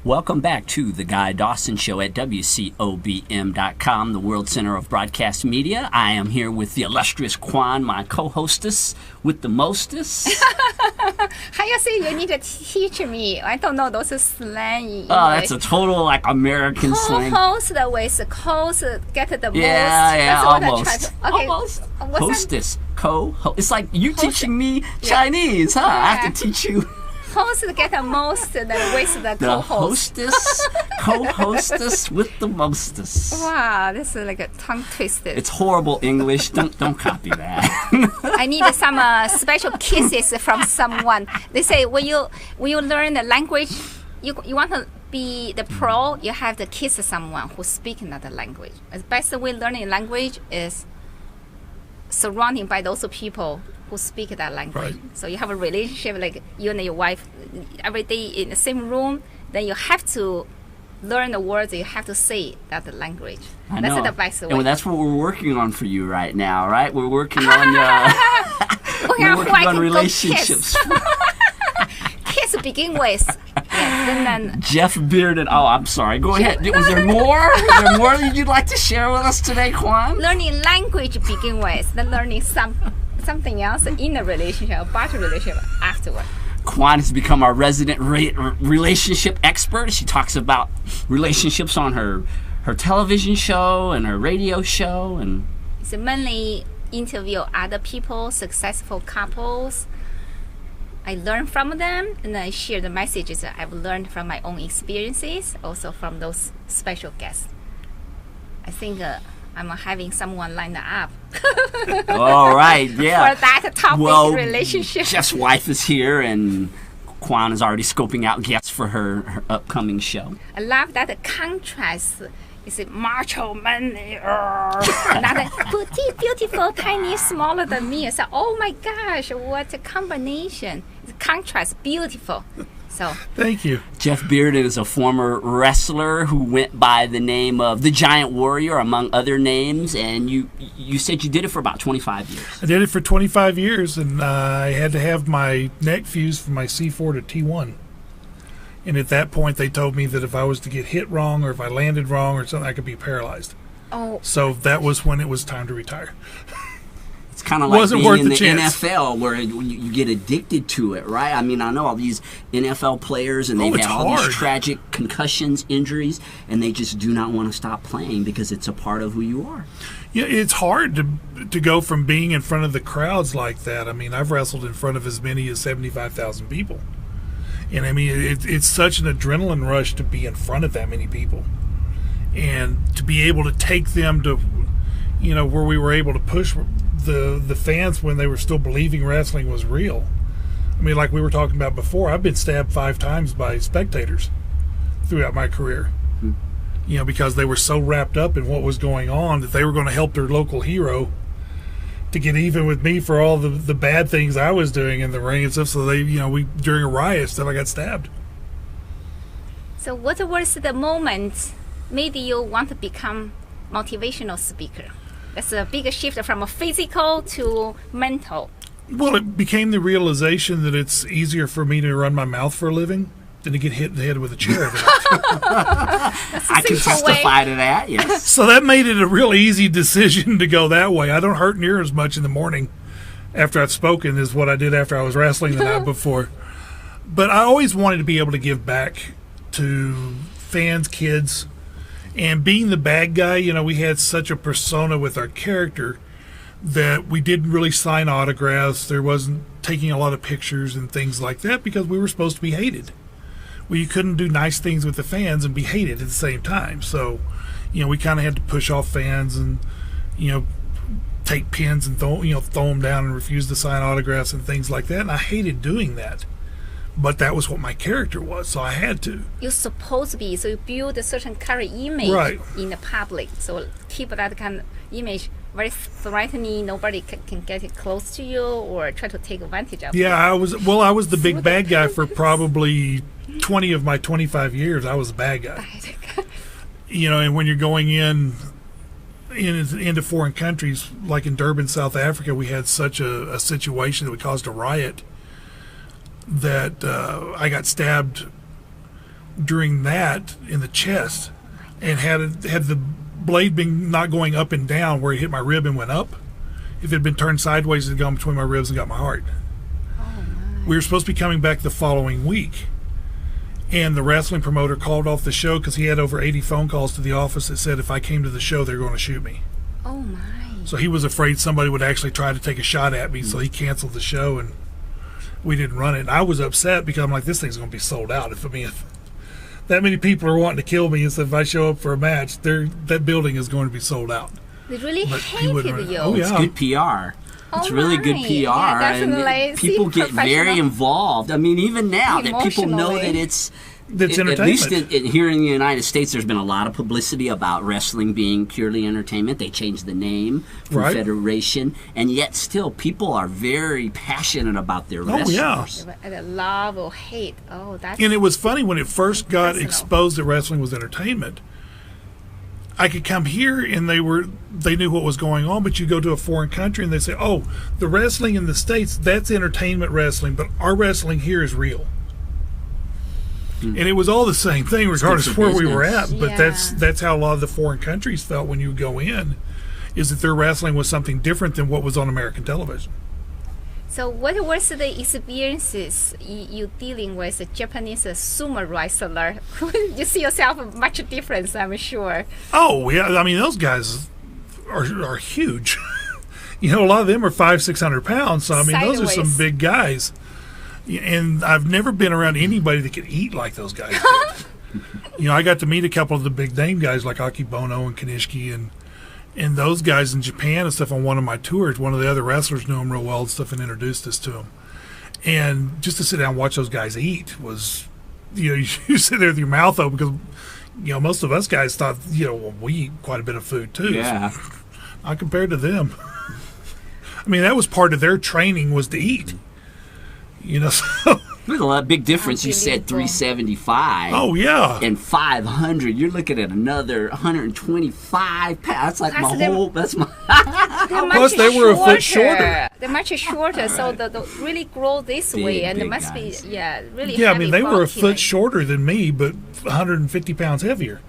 Welcome back to the Guy Dawson Show at WCOBM.com, the World Center of Broadcast Media. I am here with the illustrious Quan, my co-hostess with the mostest. How you say you need to teach me? I don't know those slang. Oh, that's a total American slang. Co-host with host get the most. Yeah, that's almost. Okay. Almost. Hostess, co-host. It's like you teaching me Chinese, huh? I have to teach you. Host get the most, then with the co-host. Co-hostess with the mostest. Wow, this is like a tongue twister. It's horrible English. Don't copy that. I need some special kisses from someone. They say when you learn the language, you want to be the pro, you have to kiss someone who speaks another language. The best way learning language is surrounded by those people who speak that language. Right. So you have a relationship like you and your wife every day in the same room, then you have to learn the words you have to say that language. That's the best way. And that's what we're working on for you right now, right? We're working on we're working on relationships. Kiss begin with. Yes, then Jeff Bearden. Oh, I'm sorry. Go ahead. Was there more? Is there more that you'd like to share with us today, Quan? Learning language begin with, then learning something else in a relationship, about a relationship afterward. Quan has become our resident relationship expert. She talks about relationships on her television show and her radio show, and it's mainly interview other people, successful couples. I learn from them, and I share the messages that I've learned from my own experiences, also from those special guests. I think I'm having someone lined up. All right, yeah. For that topic, relationship. Jeff's wife is here, and Quan is already scoping out guests for her upcoming show. I love that contrast. It's a macho man, another beautiful, tiny, smaller than me. I said, oh my gosh, what a combination. The contrast, beautiful. So thank you. Jeff Bearden is a former wrestler who went by the name of the Giant Warrior, among other names, and you said you did it for about 25 years. I did it for 25 years, and I had to have my neck fused from my C4 to T1. And at that point, they told me that if I was to get hit wrong or if I landed wrong or something, I could be paralyzed. Oh. So that was when it was time to retire. It's kind of like being in the NFL where you get addicted to it, right? I mean, I know all these NFL players, and they've had all these tragic concussions, injuries, and they just do not want to stop playing because it's a part of who you are. Yeah, it's hard to go from being in front of the crowds like that. I mean, I've wrestled in front of as many as 75,000 people. And, I mean, it's such an adrenaline rush to be in front of that many people. And to be able to take them to, where we were able to push the fans when they were still believing wrestling was real. I mean, like we were talking about before, I've been stabbed 5 times by spectators throughout my career. Because they were so wrapped up in what was going on that they were going to help their local hero to get even with me for all the bad things I was doing in the ring and stuff. So they, during a riot stuff, I got stabbed. So what was the moment made you want to become motivational speaker? That's a big shift from a physical to mental. Well, it became the realization that it's easier for me to run my mouth for a living than to get hit in the head with a chair. I can testify to that, yes. So that made it a real easy decision to go that way. I don't hurt near as much in the morning after I've spoken as what I did after I was wrestling the night before. But I always wanted to be able to give back to fans, kids, and being the bad guy, we had such a persona with our character that we didn't really sign autographs. There wasn't taking a lot of pictures and things like that because we were supposed to be hated. Well, you couldn't do nice things with the fans and be hated at the same time. So, we kind of had to push off fans and, take pins and throw them down and refuse to sign autographs and things like that. And I hated doing that. But that was what my character was, so I had to. You're supposed to be, so you build a certain character image in the public. So keep that kind of image very threatening. Nobody can get it close to you or try to take advantage of you. Yeah, I was the big bad guy for probably 20 of my 25 years. I was the bad guy. And when you're going into foreign countries, like in Durban, South Africa, we had such a situation that we caused a riot that I got stabbed during that in the chest, and had the blade been not going up and down where it hit my rib and went up, if it had been turned sideways, it had gone between my ribs and got my heart. We were supposed to be coming back the following week, and the wrestling promoter called off the show because he had over 80 phone calls to the office that said if I came to the show, they were going to shoot me. Oh, my. So he was afraid somebody would actually try to take a shot at me, so he canceled the show, and we didn't run it. And I was upset because I'm like, this thing's going to be sold out. If that many people are wanting to kill me, and so if I show up for a match, that building is going to be sold out. They really hated you. Oh, yeah. It's good PR. It's really good PR, yeah, and people get very involved. I mean, even now that people know that it's entertainment. At least here in the United States, there's been a lot of publicity about wrestling being purely entertainment. They changed the name from Federation, and yet still people are very passionate about their wrestlers. Oh, yeah. And love or hate. Oh, that's... And it was funny when it first got exposed that wrestling was entertainment. I could come here and they knew what was going on, but you go to a foreign country and they say, oh, the wrestling in the States, that's entertainment wrestling, but our wrestling here is real. And it was all the same thing regardless of where we were at, but that's how a lot of the foreign countries felt when you go in, is that their wrestling was something different than what was on American television. So what was the experiences you dealing with a Japanese sumo wrestler? You see yourself much difference, I'm sure. Oh, yeah. I mean, those guys are huge. A lot of them are 500-600 pounds. So, I mean, those are some big guys. And I've never been around anybody that could eat like those guys did. I got to meet a couple of the big name guys like Akibono and Kanishiki and those guys in Japan and stuff on one of my tours. One of the other wrestlers knew them real well and stuff and introduced us to them. And just to sit down and watch those guys eat was, you sit there with your mouth open because, most of us guys thought, we eat quite a bit of food too. Yeah. So, not compared to them. I mean, that was part of their training was to eat. So... There's a lot big difference. You said 375. Oh, yeah. And 500. You're looking at another 125 pounds. That's like that's my... Plus, they were a foot shorter. They're much shorter, so they really grow this way. And it must guys. Be, really Yeah, I mean, they were a foot like. shorter than me, but 150 pounds heavier.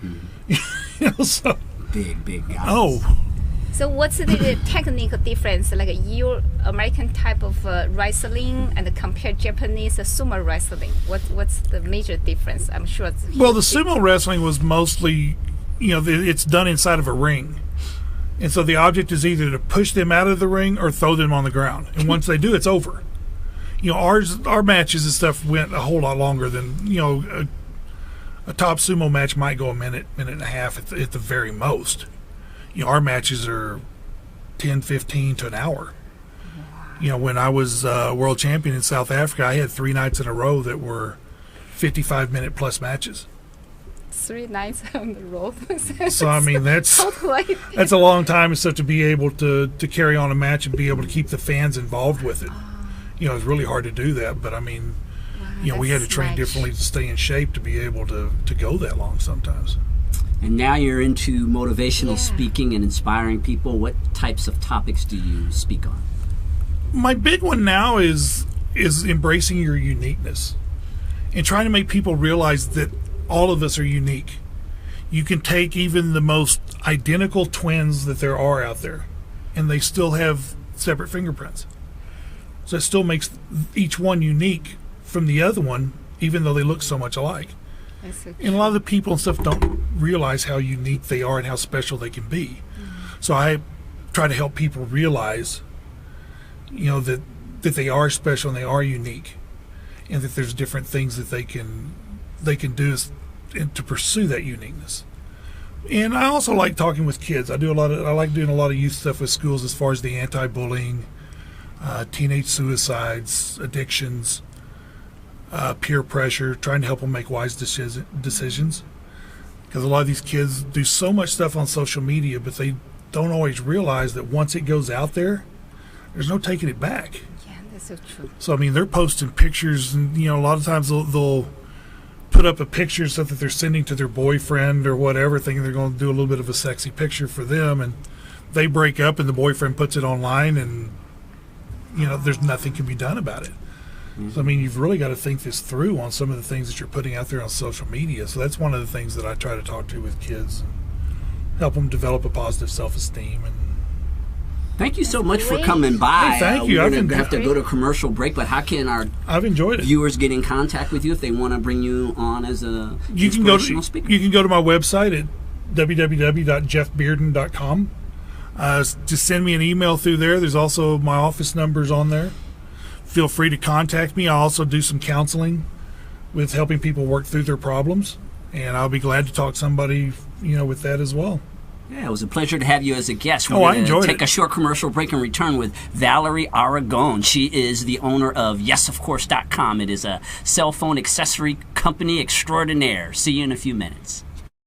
So... Big guys. Oh. So what's the technical difference, like your American type of wrestling and compare Japanese sumo wrestling? What's the major difference? I'm sure it's the sumo wrestling was mostly, it's done inside of a ring. And so the object is either to push them out of the ring or throw them on the ground. And once they do, it's over. Our matches and stuff went a whole lot longer than, a top sumo match might go a minute and a half at the very most. Our matches are 10, 15 to an hour. When I was world champion in South Africa, I had 3 nights in a row that were 55-minute plus matches. 3 nights on the road. So, I mean, that's a long time and stuff to be able to carry on a match and be able to keep the fans involved with it. It's really hard to do that, but I mean, we had to train differently to stay in shape to be able to go that long sometimes. And now you're into motivational speaking and inspiring people. What types of topics do you speak on? My big one now is embracing your uniqueness and trying to make people realize that all of us are unique. You can take even the most identical twins that there are out there, and they still have separate fingerprints. So it still makes each one unique from the other one, even though they look so much alike. And a lot of the people and stuff don't realize how unique they are and how special they can be. So I try to help people realize, that they are special and they are unique, and that there's different things that they can do to pursue that uniqueness. And I also like talking with kids. I like doing a lot of youth stuff with schools as far as the anti-bullying, teenage suicides, addictions. Peer pressure, trying to help them make wise decisions. Because a lot of these kids do so much stuff on social media, but they don't always realize that once it goes out there, there's no taking it back. Yeah, that's so true. So, I mean, they're posting pictures, and, a lot of times they'll put up a picture stuff that they're sending to their boyfriend or whatever, thinking they're going to do a little bit of a sexy picture for them, and they break up and the boyfriend puts it online, and there's nothing can be done about it. Mm-hmm. So I mean, you've really got to think this through on some of the things that you're putting out there on social media. So that's one of the things that I try to talk to with kids, and help them develop a positive self-esteem. And thank you so much for coming by. Hey, thank you. We're going to have to go to commercial break, but how can I've enjoyed it. Viewers get in contact with you if they want to bring you on as a inspirational speaker? You can go to my website at www.jeffbearden.com. Just send me an email through there. There's also my office numbers on there. Feel free to contact me. I also do some counseling with helping people work through their problems, and I'll be glad to talk to somebody, with that as well. Yeah, it was a pleasure to have you as a guest. I enjoyed it. Take a short commercial break and return with Valerie Aragon. She is the owner of YesOfCourse.com. It is a cell phone accessory company extraordinaire. See you in a few minutes.